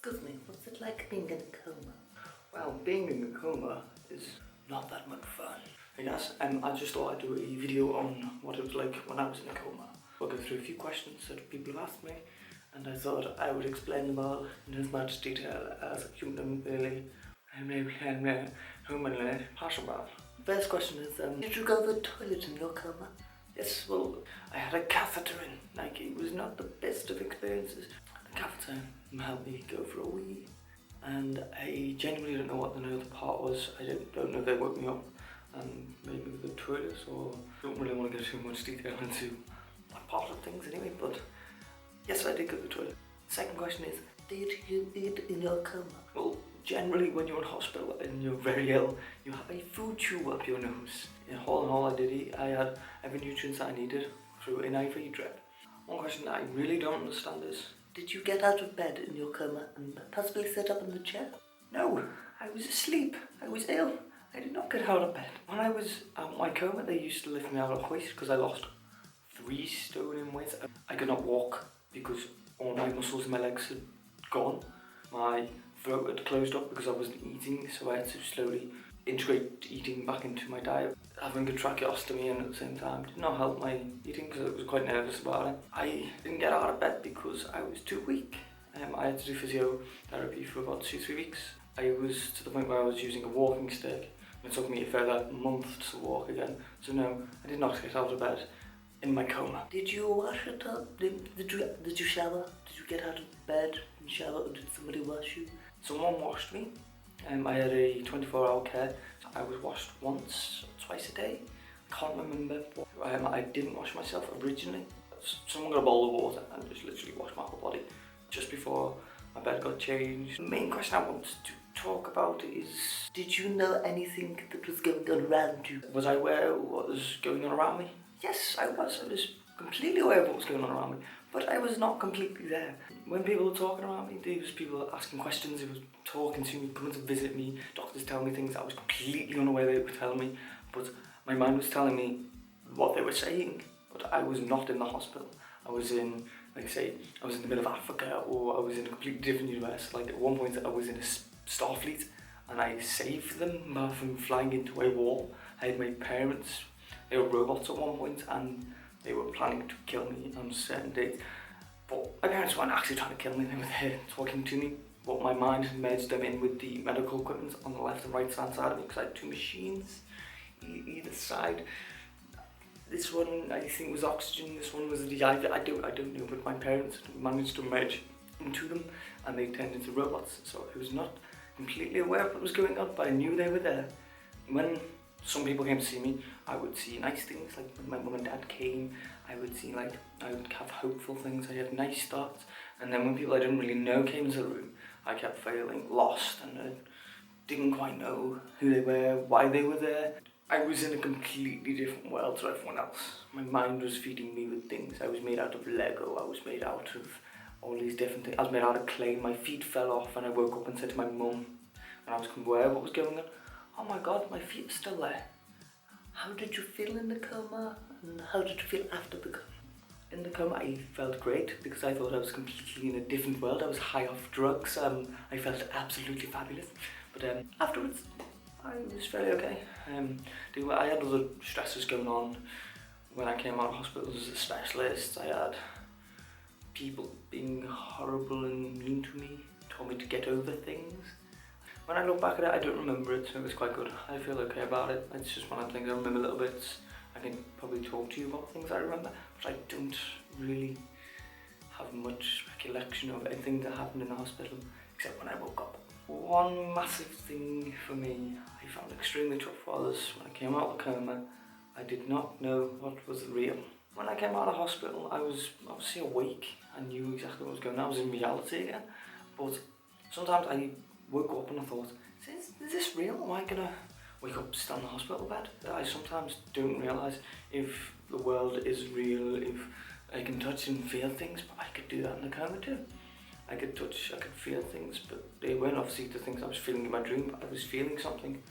Excuse me, what's it like being in a coma? Well, being in a coma is not that much fun. I guess I just thought I'd do a video on what it was like when I was in a coma. I'll go through a few questions that people have asked me, and I thought I would explain them all in as much detail as humanly possible. First question is, did you go to the toilet in your coma? Yes, well, I had a catheter in. Like, it was not the best of experiences. The catheter helped me go for a wee, and I genuinely don't know what the other part was. I don't know if they woke me up, maybe the toilet, or I don't really want to go too much detail into that part of things anyway, but yes, I did go to the toilet. Second question is, did you eat in your coma? Well, generally when you're in hospital and you're very ill, you have a food tube up your nose. All in all, I did eat. I had every nutrient that I needed through an IV drip. One question that I really don't understand is, did you get out of bed in your coma and possibly sit up in the chair? No, I was asleep. I was ill. I did not get out of bed. When I was out my coma, they used to lift me out of hoist because I lost 3 stone in weight. I could not walk because all my muscles in my legs had gone. My throat had closed up because I wasn't eating, so I had to slowly integrate eating back into my diet. Having a tracheostomy in at the same time did not help my eating because I was quite nervous about it. I didn't get out of bed because I was too weak. I had to do physiotherapy for about 2-3 weeks. I was to the point where I was using a walking stick. It took me a further month to walk again. So no, I did not get out of bed in my coma. Did you wash it up? Did you shower? Did you get out of bed and shower, or did somebody wash you? Someone washed me. I had a 24-hour care. So I was washed once, twice a day. I can't remember. I didn't wash myself originally. Someone got a bowl of water and just literally washed my whole body just before my bed got changed. The main question I want to talk about is, did you know anything that was going on around you? Was I aware of what was going on around me? Yes, I was. I was completely aware of what was going on around me, but I was not completely there. When people were talking around me, there was people asking questions, they were talking to me, coming to visit me, doctors telling me things I was completely unaware they were telling me, but my mind was telling me what they were saying, but I was not in the hospital. I was in, like say, I was in the middle of Africa, or I was in a completely different universe. Like at one point I was in a Starfleet and I saved them from flying into a wall. I had my parents, they were robots at one point and they were planning to kill me on a certain date. But my parents weren't actually trying to kill me, they were there talking to me. But my mind had merged them in with the medical equipment on the left and right hand side of me because I had 2 machines either side. This one I think was oxygen, this one was the IV, I don't know, but my parents managed to merge into them and they turned into robots. So I was not completely aware of what was going on, but I knew they were there. When some people came to see me, I would see nice things, like when my mum and dad came, I would have hopeful things, I had nice thoughts, and then when people I didn't really know came into the room, I kept feeling lost and I didn't quite know who they were, why they were there. I was in a completely different world to everyone else. My mind was feeding me with things. I was made out of Lego, I was made out of all these different things. I was made out of clay, my feet fell off and I woke up and said to my mum, when I was aware of what was going on, oh my god, my feet are still there. How did you feel in the coma, and how did you feel after the coma? In the coma I felt great because I thought I was completely in a different world. I was high off drugs, I felt absolutely fabulous. But afterwards, I was fairly okay. I had other stresses going on when I came out of hospital as a specialist. I had people being horrible and mean to me, told me to get over things. When I look back at it, I don't remember it, so it was quite good. I feel okay about it. It's just one of the things I remember little bits. I can probably talk to you about things I remember, but I don't really have much recollection of anything that happened in the hospital, except when I woke up. One massive thing for me I found extremely tough was when I came out of the coma, I did not know what was real. When I came out of hospital, I was obviously awake. I knew exactly what was going on. I was in reality again, but sometimes I woke up and I thought, is this real? Am I gonna wake up still in the hospital bed? I sometimes don't realise if the world is real, if I can touch and feel things, but I could do that in the coma too. I could touch, I could feel things, but they weren't obviously the things I was feeling in my dream, but I was feeling something.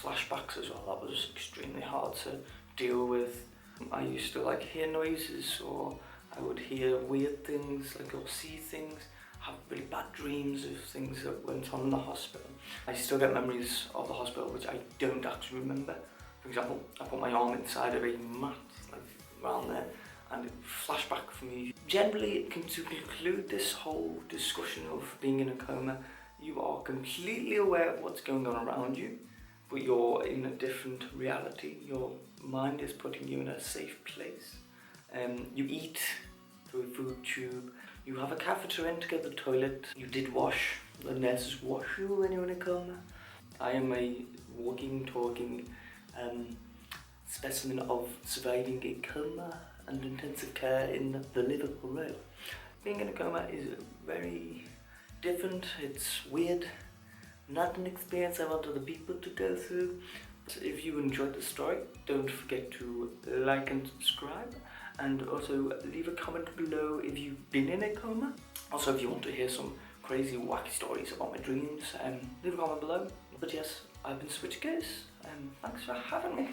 Flashbacks as well, that was extremely hard to deal with. I used to hear noises, or I would hear weird things, or see things. have really bad dreams of things that went on in the hospital. I still get memories of the hospital which I don't actually remember. For example, I put my arm inside of a mat, like around there, and it flashed back for me. Generally, to conclude this whole discussion of being in a coma, you are completely aware of what's going on around you, but you're in a different reality. Your mind is putting you in a safe place. You eat through a food tube. You have a catheter in to go to the toilet. You did wash. The nurses wash you when you're in a coma. I am a walking, talking specimen of surviving a coma and intensive care in the Liverpool Rail. Being in a coma is very different. It's weird. Not an experience I want other people to go through. So if you enjoyed the story, don't forget to like and subscribe, and also leave a comment below if you've been in a coma. Also, if you want to hear some crazy wacky stories about my dreams, leave a comment below. But yes, I've been Switch Case, and thanks for having me.